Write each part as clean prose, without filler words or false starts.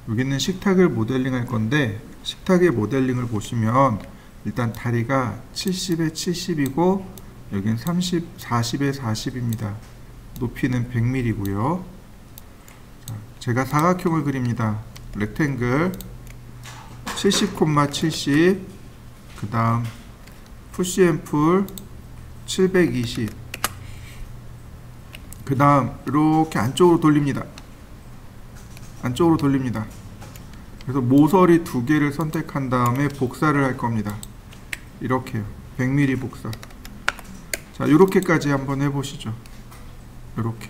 여기는 식탁을 모델링 할 건데, 식탁의 모델링을 보시면 일단 다리가 70에 70이고 여긴 40에 40입니다. 높이는 100mm고요. 제가 사각형을 그립니다. 렉탱글 70,70, 그 다음 푸시앤풀 720, 그 다음 이렇게 안쪽으로 돌립니다. 안쪽으로 돌립니다. 그래서 모서리 두 개를 선택한 다음에 복사를 할 겁니다. 이렇게요. 100mm 복사. 자, 이렇게까지 한번 해보시죠. 이렇게.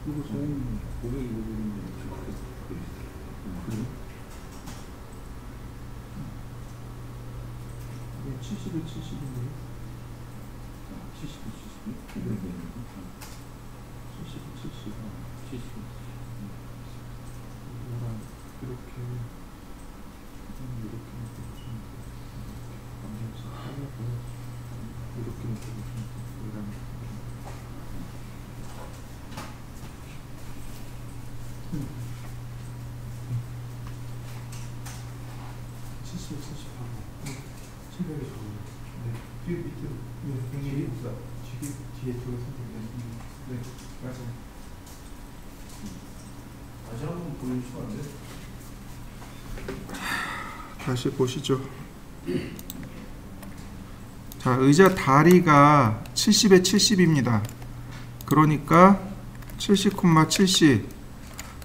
그리고 저희는 500이 그래요? 70에 70인데요? 70에 70? 70에 70. 70. 이렇게 뒤에 쪽에 네, 맞아요. 다시 한번 보여주시면 안 돼요? 다시 보시죠. 자, 의자 다리가 70에 70입니다. 그러니까 70,70,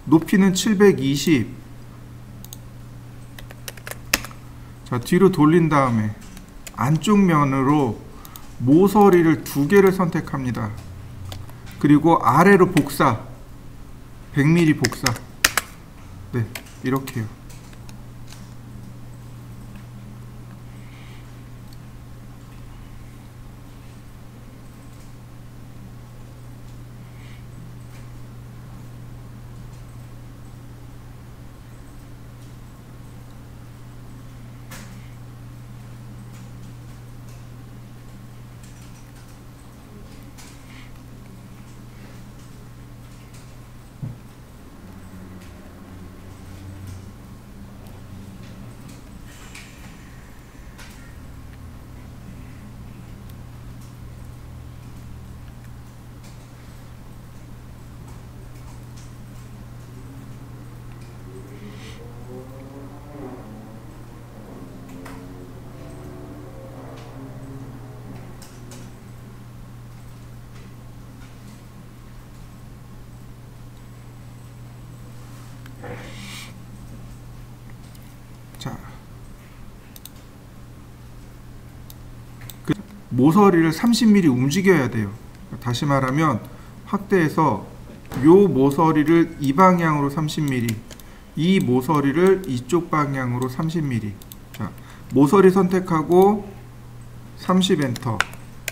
높이는 720. 자, 뒤로 돌린 다음에 안쪽 면으로 모서리를 두 개를 선택합니다. 그리고 아래로 복사, 100mm 복사. 네, 이렇게요. 모서리를 30mm 움직여야 돼요. 다시 말하면 확대해서 요 모서리를 이 방향으로 30mm, 이 모서리를 이쪽 방향으로 30mm. 자, 모서리 선택하고 30 엔터.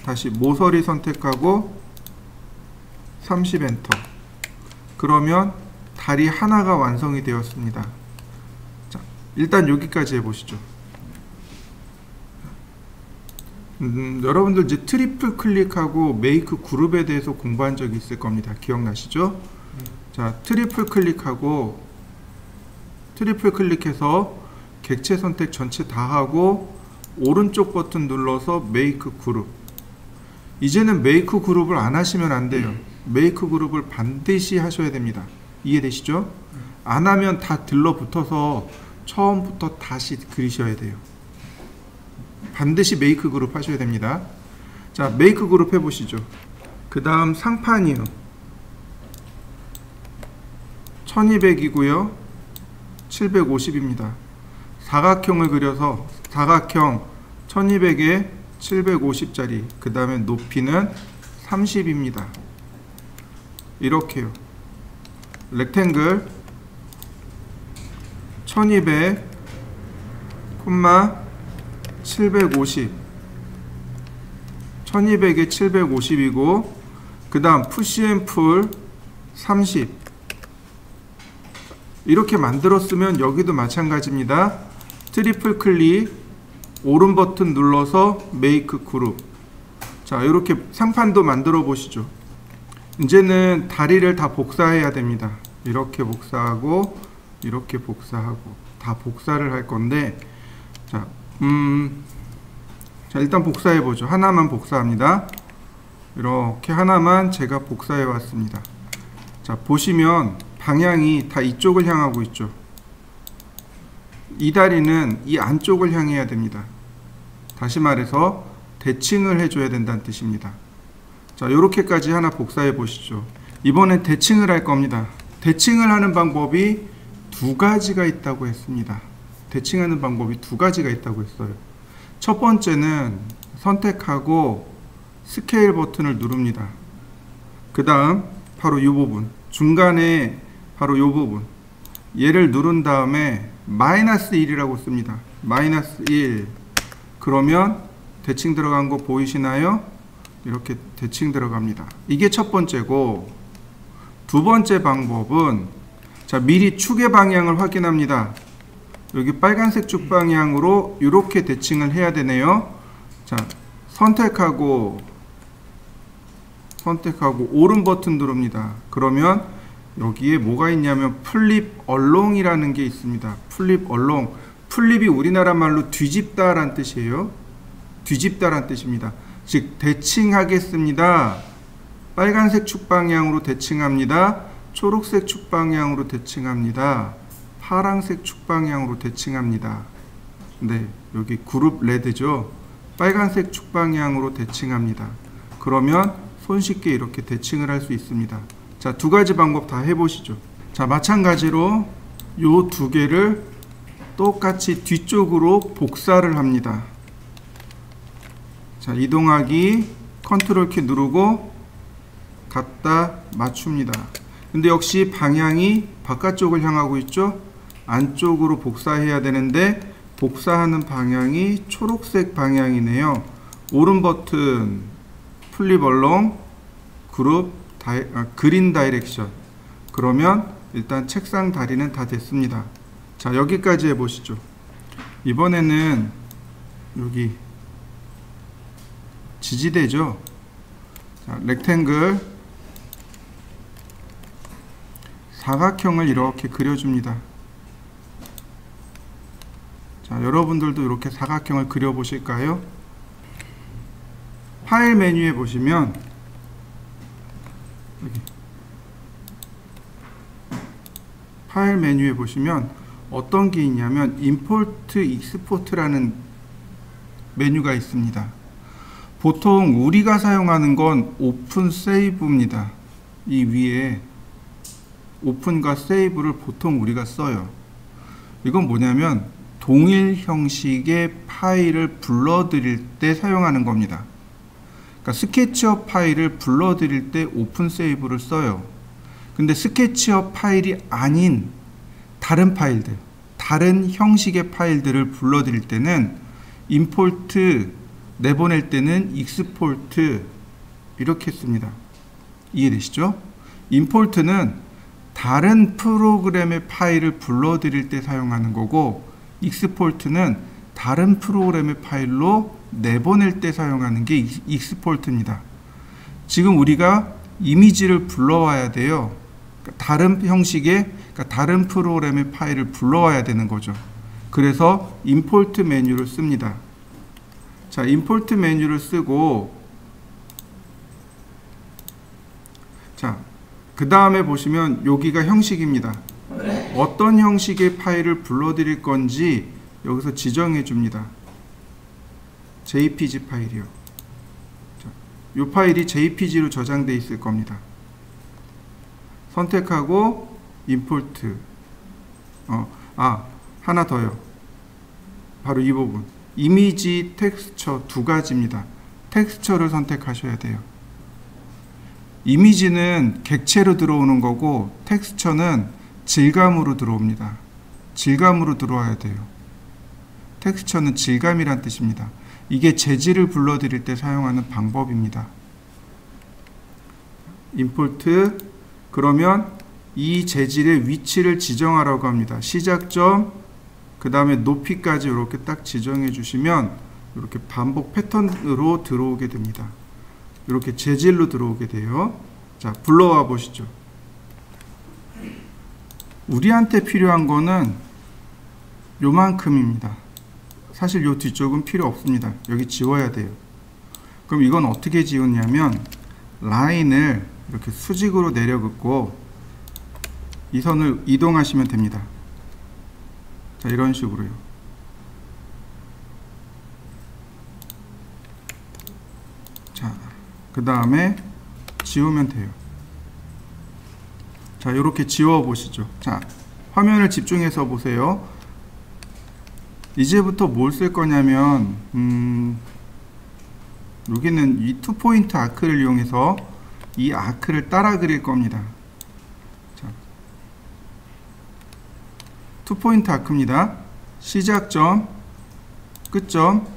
다시 모서리 선택하고 30 엔터. 그러면 다리 하나가 완성이 되었습니다. 자, 일단 여기까지 해보시죠. 여러분들 이제 트리플 클릭하고 메이크 그룹에 대해서 공부한 적이 있을 겁니다. 기억나시죠? 자, 트리플 클릭해서 객체 선택 전체 다 하고 오른쪽 버튼 눌러서 메이크 그룹. 이제는 메이크 그룹을 안 하시면 안 돼요. 메이크 그룹을 반드시 하셔야 됩니다. 이해되시죠? 안 하면 다 들러붙어서 처음부터 다시 그리셔야 돼요. 반드시 메이크 그룹 하셔야 됩니다. 자, 메이크 그룹 해보시죠. 그 다음 상판이요. 1200이고요. 750입니다. 사각형을 그려서 사각형 1200에 750짜리, 그 다음에 높이는 30입니다. 이렇게요. 렉탱글 1200, 750, 1200에 750이고, 그 다음 푸시앤풀 30. 이렇게 만들었으면 여기도 마찬가지입니다. 트리플 클릭, 오른 버튼 눌러서 메이크 그룹. 자, 이렇게 상판도 만들어 보시죠. 이제는 다리를 다 복사해야 됩니다. 이렇게 복사하고 이렇게 복사하고 다 복사를 할 건데, 자, 자, 일단 복사해 보죠. 하나만 복사합니다. 이렇게 하나만 제가 복사해 왔습니다. 자, 보시면 방향이 다 이쪽을 향하고 있죠. 이 다리는 이 안쪽을 향해야 됩니다. 다시 말해서 대칭을 해줘야 된다는 뜻입니다. 자, 요렇게까지 하나 복사해 보시죠. 이번엔 대칭을 할 겁니다. 대칭을 하는 방법이 두 가지가 있다고 했습니다. 대칭하는 방법이 두 가지가 있다고 했어요. 첫 번째는 선택하고 스케일 버튼을 누릅니다. 그 다음 바로 이 부분, 중간에 바로 이 부분, 얘를 누른 다음에 -1이라고 씁니다. -1. 그러면 대칭 들어간 거 보이시나요? 이렇게 대칭 들어갑니다. 이게 첫 번째고, 두 번째 방법은, 자, 미리 축의 방향을 확인합니다. 여기 빨간색 축 방향으로 이렇게 대칭을 해야 되네요. 자, 선택하고 오른 버튼 누릅니다. 그러면 여기에 뭐가 있냐면 플립 얼롱이라는 게 있습니다. 플립 얼롱. 플립이 우리나라 말로 뒤집다 라는 뜻이에요. 뒤집다 라는 뜻입니다. 즉 대칭하겠습니다. 빨간색 축 방향으로 대칭합니다. 초록색 축 방향으로 대칭합니다. 파란색 축 방향으로 대칭합니다. 네, 여기 그룹 레드죠. 빨간색 축 방향으로 대칭합니다. 그러면 손쉽게 이렇게 대칭을 할 수 있습니다. 자, 두 가지 방법 다 해보시죠. 자, 마찬가지로 요 두 개를 똑같이 뒤쪽으로 복사를 합니다. 자, 이동하기 컨트롤 키 누르고 갖다 맞춥니다. 근데 역시 방향이 바깥쪽을 향하고 있죠. 안쪽으로 복사해야 되는데 복사하는 방향이 초록색 방향이네요. 오른 버튼 플립 얼롱 그룹 그린 다이렉션. 그러면 일단 책상 다리는 다 됐습니다. 자, 여기까지 해보시죠. 이번에는 여기 지지대죠. 자, 렉탱글 사각형을 이렇게 그려줍니다. 자, 여러분들도 이렇게 사각형을 그려보실까요? 파일 메뉴에 보시면 여기 파일 메뉴에 보시면 어떤 게 있냐면 임포트 익스포트라는 메뉴가 있습니다. 보통 우리가 사용하는 건 오픈 세이브입니다. 이 위에 오픈과 세이브를 보통 우리가 써요. 이건 뭐냐면 동일 형식의 파일을 불러들일 때 사용하는 겁니다. 그러니까 스케치업 파일을 불러드릴 때 오픈 세이브를 써요. 근데 스케치업 파일이 아닌 다른 파일들, 다른 형식의 파일들을 불러드릴 때는 임포트, 내보낼 때는 익스포트 이렇게 씁니다. 이해되시죠? 임포트는 다른 프로그램의 파일을 불러드릴 때 사용하는 거고, 익스포트는 다른 프로그램의 파일로 내보낼 때 사용하는 게 익스포트입니다. 지금 우리가 이미지를 불러와야 돼요. 그러니까 다른 형식의, 그러니까 다른 프로그램의 파일을 불러와야 되는 거죠. 그래서 임포트 메뉴를 씁니다. 자, 임포트 메뉴를 쓰고, 자, 그 다음에 보시면 여기가 형식입니다. 어떤 형식의 파일을 불러드릴 건지 여기서 지정해 줍니다. JPG 파일이요. 자, 이 파일이 JPG로 저장되어 있을 겁니다. 선택하고 임포트. 하나 더요. 바로 이 부분. 이미지 텍스처 두 가지입니다. 텍스처를 선택하셔야 돼요. 이미지는 객체로 들어오는 거고, 텍스처는 질감으로 들어옵니다. 질감으로 들어와야 돼요. 텍스처는 질감이란 뜻입니다. 이게 재질을 불러드릴 때 사용하는 방법입니다. 임포트. 그러면 이 재질의 위치를 지정하라고 합니다. 시작점, 그 다음에 높이까지 이렇게 딱 지정해 주시면 이렇게 반복 패턴으로 들어오게 됩니다. 이렇게 재질로 들어오게 돼요. 자, 불러와 보시죠. 우리한테 필요한 거는 요만큼입니다. 사실 요 뒤쪽은 필요 없습니다. 여기 지워야 돼요. 그럼 이건 어떻게 지웠냐면, 라인을 이렇게 수직으로 내려 긋고 이 선을 이동하시면 됩니다. 자, 이런 식으로요. 자, 그 다음에 지우면 돼요. 자, 이렇게 지워 보시죠. 자, 화면을 집중해서 보세요. 이제부터 뭘 쓸 거냐면, 여기는 이 투포인트 아크를 이용해서 이 아크를 따라 그릴 겁니다. 자, 투포인트 아크입니다. 시작점, 끝점,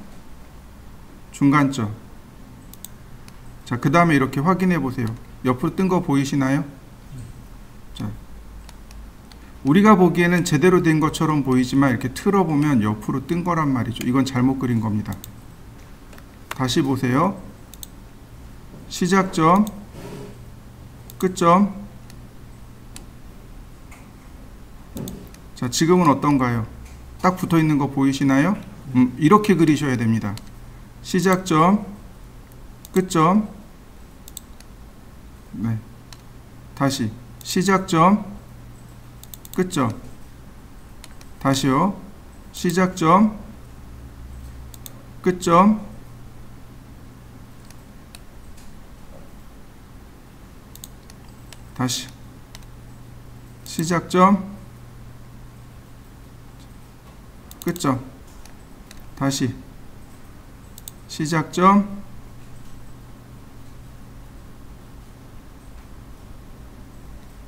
중간점. 자, 그 다음에 이렇게 확인해 보세요. 옆으로 뜬 거 보이시나요? 자, 우리가 보기에는 제대로 된 것처럼 보이지만 이렇게 틀어보면 옆으로 뜬 거란 말이죠. 이건 잘못 그린 겁니다. 다시 보세요. 시작점, 끝점. 자, 지금은 어떤가요? 딱 붙어 있는 거 보이시나요? 이렇게 그리셔야 됩니다. 시작점, 끝점. 네. 다시 시작점, 끝점. 다시요. 시작점, 끝점. 다시 시작점, 끝점. 다시 시작점,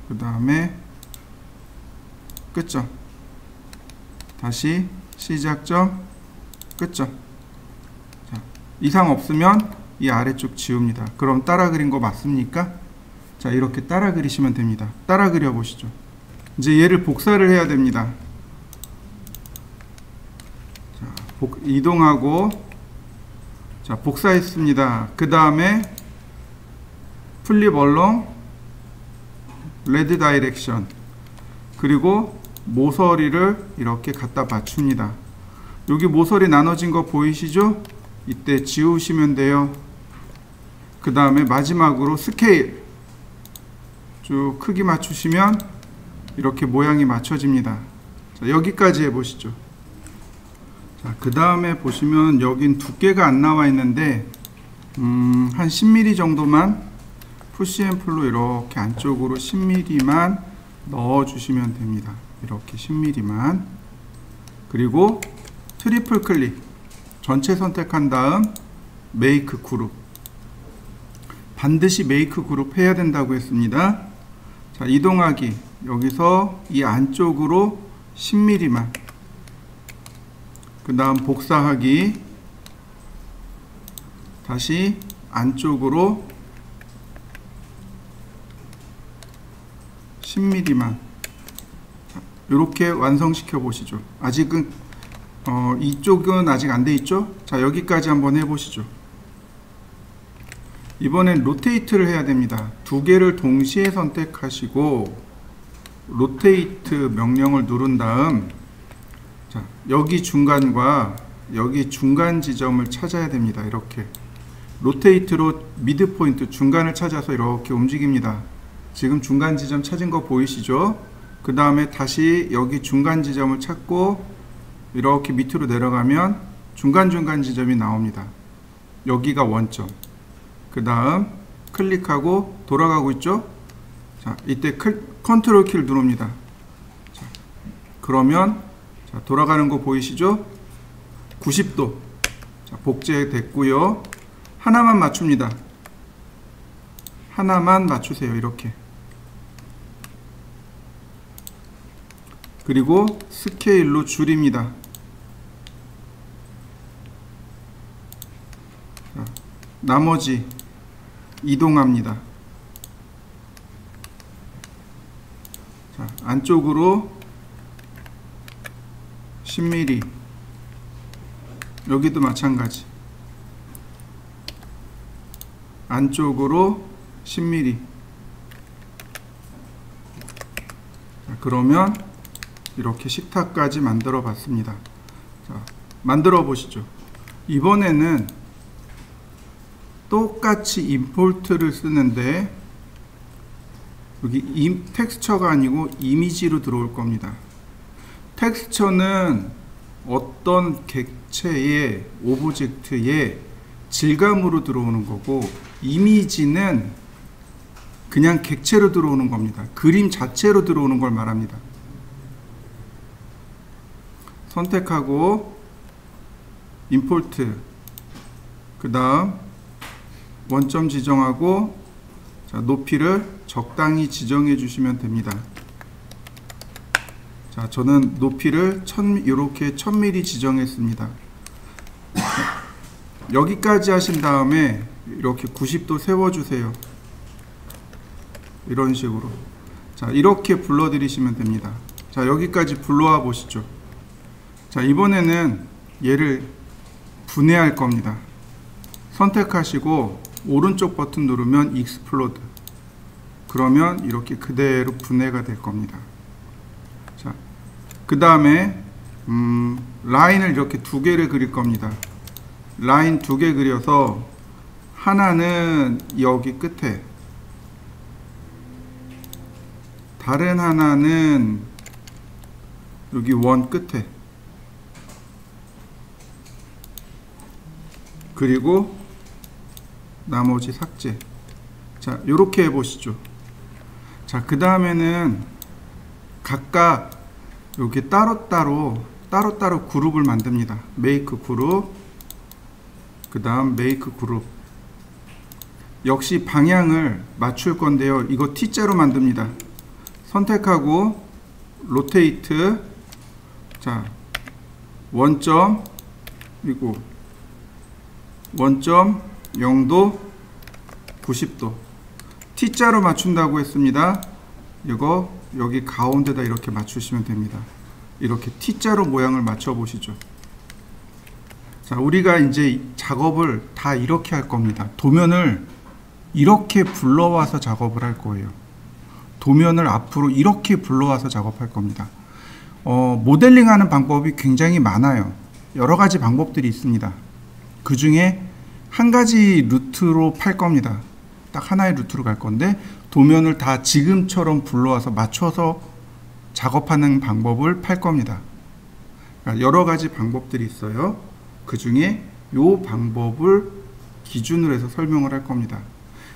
그 다음에 끝점. 다시 시작점, 끝점. 자, 이상 없으면 이 아래쪽 지웁니다. 그럼 따라 그린 거 맞습니까? 자, 이렇게 따라 그리시면 됩니다. 따라 그려 보시죠. 이제 얘를 복사를 해야 됩니다. 자, 이동하고, 자, 복사했습니다. 그 다음에 플립 얼롱, 레드 다이렉션, 그리고 모서리를 이렇게 갖다 맞춥니다. 여기 모서리 나눠진 거 보이시죠? 이때 지우시면 돼요. 그 다음에 마지막으로 스케일 쭉 크기 맞추시면 이렇게 모양이 맞춰집니다. 자, 여기까지 해보시죠. 자, 그 다음에 보시면 여긴 두께가 안 나와 있는데 한 10mm 정도만 푸시 앤 풀로 이렇게 안쪽으로 10mm만 넣어 주시면 됩니다. 이렇게 10mm만. 그리고 트리플 클릭, 전체 선택한 다음 메이크 그룹. 반드시 메이크 그룹 해야 된다고 했습니다. 자, 이동하기. 여기서 이 안쪽으로 10mm만. 그 다음 복사하기. 다시 안쪽으로 10mm만. 이렇게 완성시켜 보시죠. 아직은 이쪽은 아직 안 돼 있죠? 자, 여기까지 한번 해 보시죠. 이번엔 로테이트를 해야 됩니다. 두 개를 동시에 선택하시고 로테이트 명령을 누른 다음, 자, 여기 중간과 여기 중간 지점을 찾아야 됩니다. 이렇게 로테이트로 미드 포인트 중간을 찾아서 이렇게 움직입니다. 지금 중간 지점 찾은 거 보이시죠? 그 다음에 다시 여기 중간 지점을 찾고 이렇게 밑으로 내려가면 중간중간 지점이 나옵니다. 여기가 원점. 그 다음 클릭하고 돌아가고 있죠? 자, 이때 컨트롤 키를 누릅니다. 자, 그러면 자, 돌아가는 거 보이시죠? 90도. 자, 복제됐고요. 하나만 맞춥니다. 하나만 맞추세요. 이렇게. 그리고 스케일로 줄입니다. 자, 나머지 이동합니다. 자, 안쪽으로 10mm. 여기도 마찬가지. 안쪽으로 10mm. 자, 그러면 이렇게 식탁까지 만들어 봤습니다. 자, 만들어 보시죠. 이번에는 똑같이 임포트를 쓰는데 여기 텍스처가 아니고 이미지로 들어올 겁니다. 텍스처는 어떤 객체의 오브젝트의 질감으로 들어오는 거고, 이미지는 그냥 객체로 들어오는 겁니다. 그림 자체로 들어오는 걸 말합니다. 선택하고 임포트, 그 다음 원점 지정하고, 자, 높이를 적당히 지정해 주시면 됩니다. 자, 저는 높이를 이렇게 1000mm 지정했습니다. 여기까지 하신 다음에 이렇게 90도 세워주세요. 이런 식으로. 자, 이렇게 불러들이시면 됩니다. 자, 여기까지 불러와 보시죠. 자, 이번에는 얘를 분해할 겁니다. 선택하시고 오른쪽 버튼 누르면 익스플로드. 그러면 이렇게 그대로 분해가 될 겁니다. 자, 그 다음에 라인을 이렇게 두 개를 그릴 겁니다. 라인 두 개 그려서 하나는 여기 끝에, 다른 하나는 여기 원 끝에, 그리고 나머지 삭제. 자, 요렇게 해보시죠. 자, 그 다음에는 각각 이렇게 따로따로 그룹을 만듭니다. 메이크 그룹, 그 다음 메이크 그룹. 역시 방향을 맞출 건데요. 이거 T자로 만듭니다. 선택하고 로테이트. 자, 원점, 그리고 원점 0도 90도. T자로 맞춘다고 했습니다. 이거 여기 가운데다 이렇게 맞추시면 됩니다. 이렇게 T자로 모양을 맞춰 보시죠. 자, 우리가 이제 작업을 다 이렇게 할 겁니다. 도면을 이렇게 불러와서 작업을 할 거예요. 도면을 앞으로 이렇게 불러와서 작업할 겁니다. 모델링하는 방법이 굉장히 많아요. 여러 가지 방법들이 있습니다. 그 중에 한 가지 루트로 팔 겁니다. 딱 하나의 루트로 갈 건데, 도면을 다 지금처럼 불러와서 맞춰서 작업하는 방법을 팔 겁니다. 그러니까 여러 가지 방법들이 있어요. 그 중에 이 방법을 기준으로 해서 설명을 할 겁니다.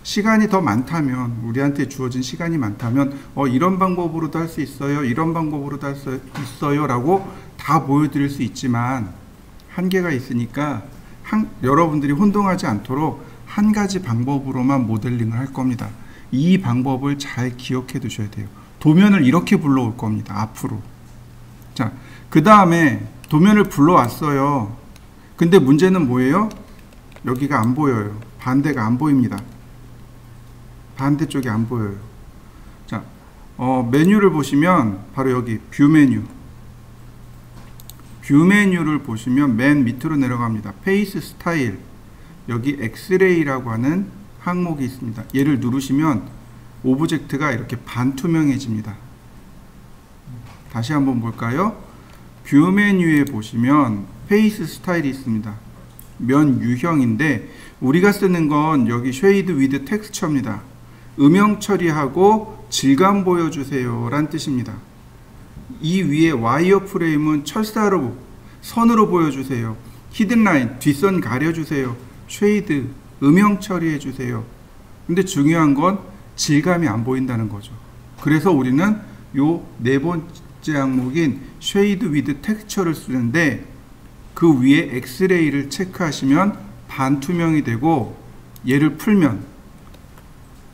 시간이 더 많다면, 우리한테 주어진 시간이 많다면 이런 방법으로도 할 수 있어요, 이런 방법으로도 할 수 있어요 라고 다 보여드릴 수 있지만, 한계가 있으니까 여러분들이 혼동하지 않도록 한 가지 방법으로만 모델링을 할 겁니다. 이 방법을 잘 기억해 두셔야 돼요. 도면을 이렇게 불러올 겁니다. 앞으로. 자, 그 다음에 도면을 불러왔어요. 근데 문제는 뭐예요? 여기가 안 보여요. 반대가 안 보입니다. 반대쪽이 안 보여요. 자, 메뉴를 보시면 바로 여기 뷰 메뉴. 뷰 메뉴를 보시면 맨 밑으로 내려갑니다. 페이스 스타일. 여기 엑스레이라고 하는 항목이 있습니다. 얘를 누르시면 오브젝트가 이렇게 반투명해집니다. 다시 한번 볼까요? 뷰 메뉴에 보시면 페이스 스타일이 있습니다. 면 유형인데 우리가 쓰는 건 여기 쉐이드 위드 텍스처입니다. 음영 처리하고 질감 보여주세요 란 뜻입니다. 이 위에 와이어 프레임은 철사로 선으로 보여주세요. 히든라인 뒷선 가려주세요. 쉐이드 음영 처리해주세요. 근데 중요한 건 질감이 안 보인다는 거죠. 그래서 우리는 요 네 번째 항목인 쉐이드 위드 텍스처를 쓰는데 그 위에 엑스레이를 체크하시면 반투명이 되고 얘를 풀면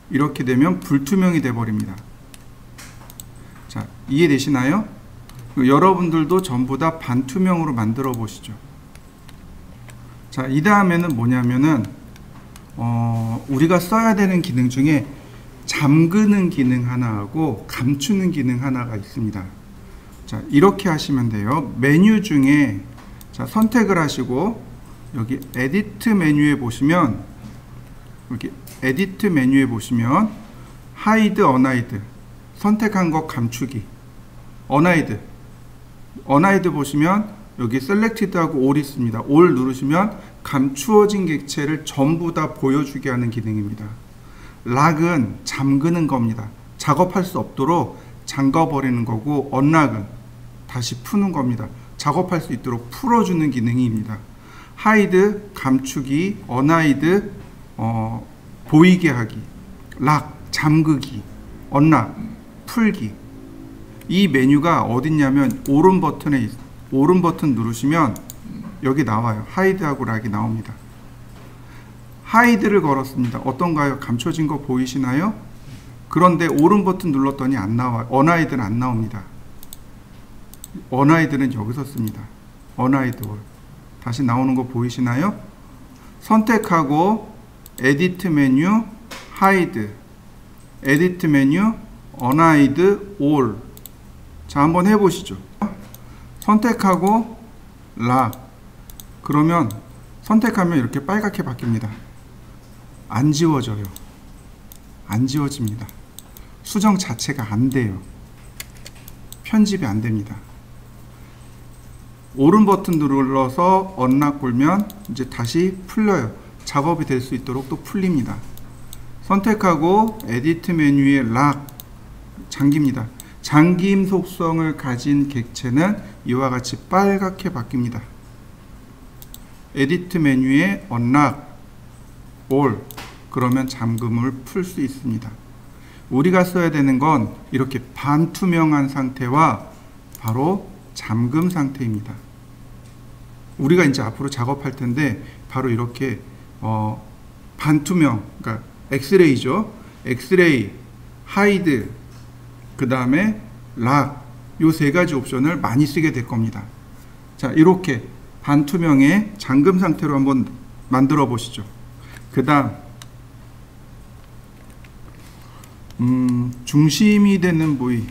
이렇게 되면 불투명이 돼 버립니다. 자, 이해되시나요? 여러분들도 전부 다 반투명으로 만들어 보시죠. 자, 이 다음에는 뭐냐면은 우리가 써야 되는 기능 중에 잠그는 기능 하나하고 감추는 기능 하나가 있습니다. 자, 이렇게 하시면 돼요. 메뉴 중에 자, 선택을 하시고 여기 에디트 메뉴에 보시면 여기 에디트 메뉴에 보시면 하이드 언하이드 선택한 것 감추기 언하이드 보시면 여기 셀렉티드하고 올 있습니다. 올 누르시면 감추어진 객체를 전부 다 보여주게 하는 기능입니다. 락은 잠그는 겁니다. 작업할 수 없도록 잠가버리는 거고 언락은 다시 푸는 겁니다. 작업할 수 있도록 풀어주는 기능입니다. 하이드 감추기, 언하이드 보이게 하기, 락 잠그기, 언락 풀기. 이 메뉴가 어딨냐면 오른 버튼 누르시면 여기 나와요. 하이드하고 락이 나옵니다. 하이드를 걸었습니다. 어떤가요? 감춰진 거 보이시나요? 그런데 오른 버튼 눌렀더니 안 나와요. 언하이드는 안 나옵니다. 언하이드는 여기서 씁니다. 언하이드 올. 다시 나오는 거 보이시나요? 선택하고 에디트 메뉴 하이드, 에디트 메뉴 언하이드 올. 자, 한번 해보시죠. 선택하고 락. 그러면 선택하면 이렇게 빨갛게 바뀝니다. 안 지워져요. 안 지워집니다. 수정 자체가 안 돼요. 편집이 안 됩니다. 오른 버튼 눌러서 언락 걸면 이제 다시 풀려요. 작업이 될 수 있도록 또 풀립니다. 선택하고 에디트 메뉴에 락 잠깁니다. 잠김 속성을 가진 객체는 이와 같이 빨갛게 바뀝니다. 에디트 메뉴에 언락 올 그러면 잠금을 풀 수 있습니다. 우리가 써야 되는 건 이렇게 반투명한 상태와 바로 잠금 상태입니다. 우리가 이제 앞으로 작업할 텐데 바로 이렇게 반투명, 그러니까 엑스레이죠. 엑스레이, 하이드, 그 다음에 락, 요 세 가지 옵션을 많이 쓰게 될 겁니다. 자, 이렇게 반투명의 잠금 상태로 한번 만들어 보시죠. 그 다음 중심이 되는 부위,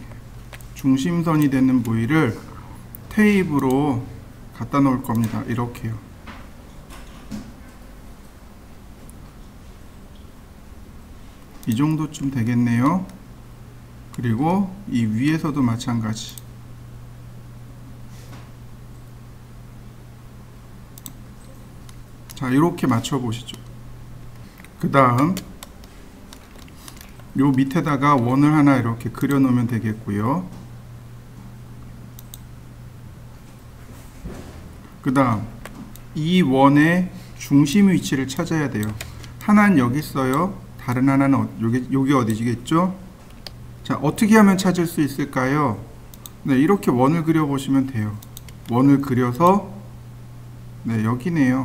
중심선이 되는 부위를 테이프로 갖다 놓을 겁니다. 이렇게요. 이 정도쯤 되겠네요. 그리고 이 위에서도 마찬가지. 자, 이렇게 맞춰 보시죠. 그 다음 요 밑에다가 원을 하나 이렇게 그려 놓으면 되겠고요. 그 다음 이 원의 중심 위치를 찾아야 돼요. 하나는 여기 있어요. 다른 하나는 여기 어디지겠죠? 자, 어떻게 하면 찾을 수 있을까요? 네, 이렇게 원을 그려 보시면 돼요. 원을 그려서 네, 여기네요.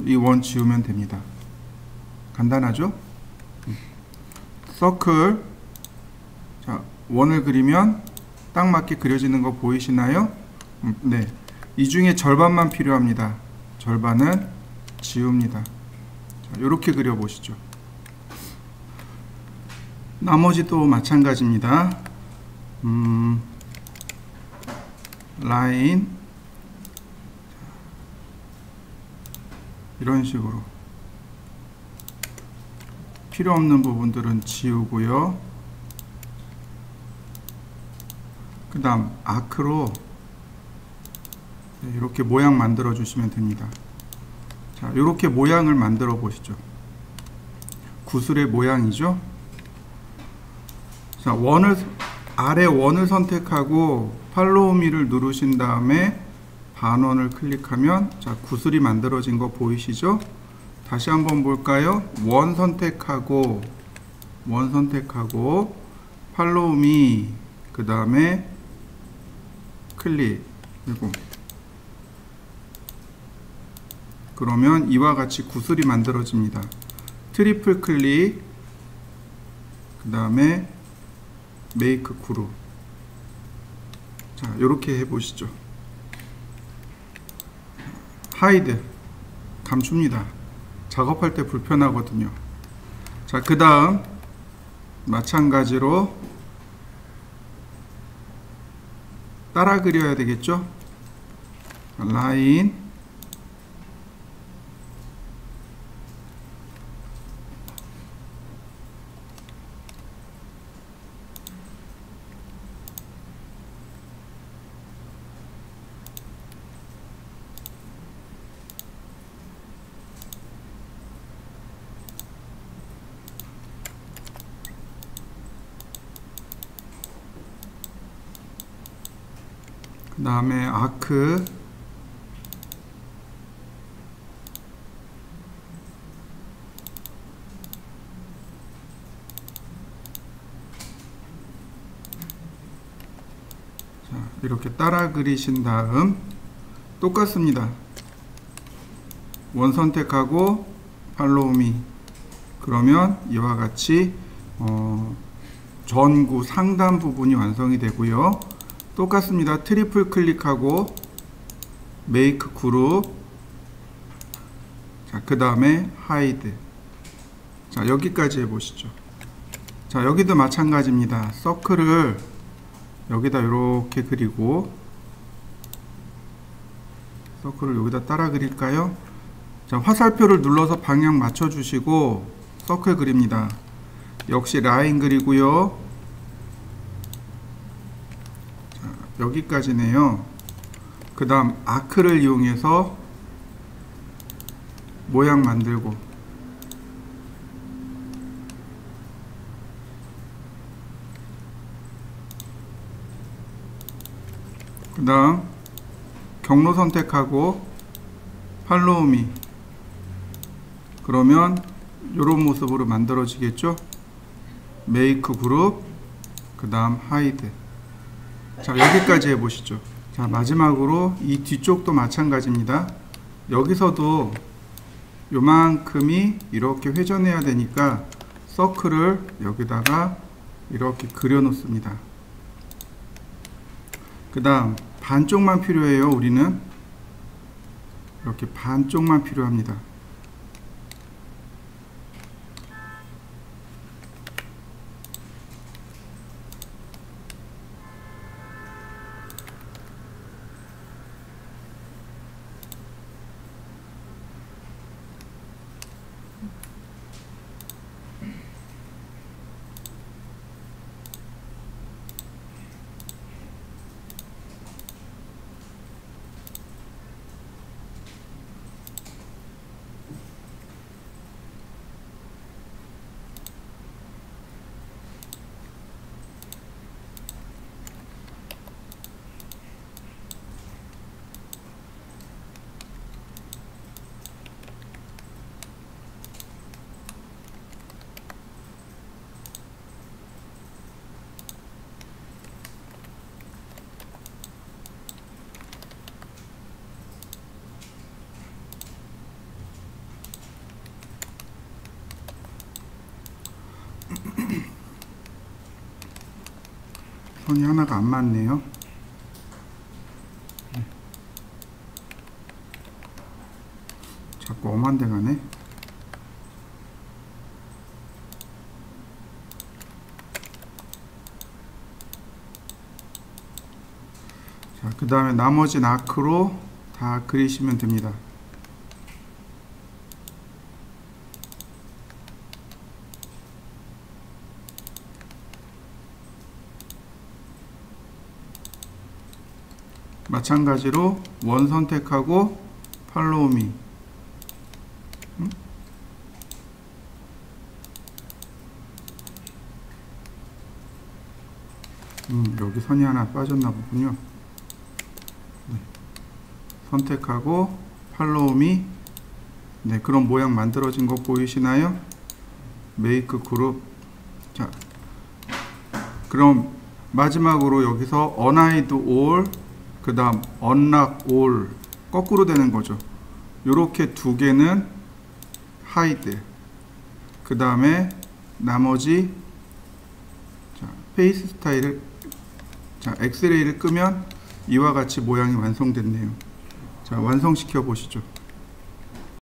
이 원 지우면 됩니다. 간단하죠? 서클. 자, 원을 그리면 딱 맞게 그려지는 거 보이시나요? 네. 이 중에 절반만 필요합니다. 절반은 지웁니다. 자, 이렇게 그려보시죠. 나머지도 마찬가지입니다. 라인 이런 식으로 필요 없는 부분들은 지우고요. 그 다음 아크로 이렇게 모양 만들어 주시면 됩니다. 자, 이렇게 모양을 만들어 보시죠. 구슬의 모양이죠. 자, 아래 원을 선택하고 팔로우 미를 누르신 다음에 반원을 클릭하면 자, 구슬이 만들어진 거 보이시죠? 다시 한번 볼까요? 원 선택하고 팔로우 미, 그 다음에 클릭. 그러면 이와 같이 구슬이 만들어집니다. 트리플 클릭, 그 다음에 메이크 그룹. 자, 이렇게 해보시죠. 하이드, 감춥니다. 작업할 때 불편하거든요. 자, 그 다음 마찬가지로 따라 그려야 되겠죠? 라인, 그 다음에 아크, 자, 이렇게 따라 그리신 다음 똑같습니다. 원 선택하고 팔로우 미. 그러면 이와 같이 전구 상단 부분이 완성이 되고요. 똑같습니다. 트리플 클릭하고 메이크 그룹. 자, 그 다음에 하이드. 자, 여기까지 해보시죠. 자, 여기도 마찬가지입니다. 서클을 여기다 이렇게 그리고 서클을 여기다 따라 그릴까요? 자, 화살표를 눌러서 방향 맞춰주시고 서클 그립니다. 역시 라인 그리고요. 여기까지네요. 그 다음 아크를 이용해서 모양 만들고, 그 다음 경로 선택하고 팔로우 미. 그러면 이런 모습으로 만들어지겠죠. 메이크 그룹, 그 다음 하이드. 자, 여기까지 해보시죠. 자, 마지막으로 이 뒤쪽도 마찬가지입니다. 여기서도 요만큼이 이렇게 회전해야 되니까 서클을 여기다가 이렇게 그려 놓습니다. 그 다음 반쪽만 필요해요. 우리는 이렇게 반쪽만 필요합니다. 선이 하나가 안 맞네요. 자꾸 엄한 데 가네. 자, 그 다음에 나머지 아크로 다 그리시면 됩니다. 마찬가지로 원 선택하고 팔로우 미. 여기 선이 하나 빠졌나 보군요. 네. 선택하고 팔로우 미. 네, 그런 모양 만들어진 거 보이시나요? 메이크 그룹. 자, 그럼 마지막으로 여기서 unhide all, 그 다음 unlock all 거꾸로 되는 거죠. 요렇게 두 개는 hide, 그 다음에 나머지 자, 페이스 스타일을 자, 엑스레이를 끄면 이와 같이 모양이 완성됐네요. 자, 완성시켜 보시죠.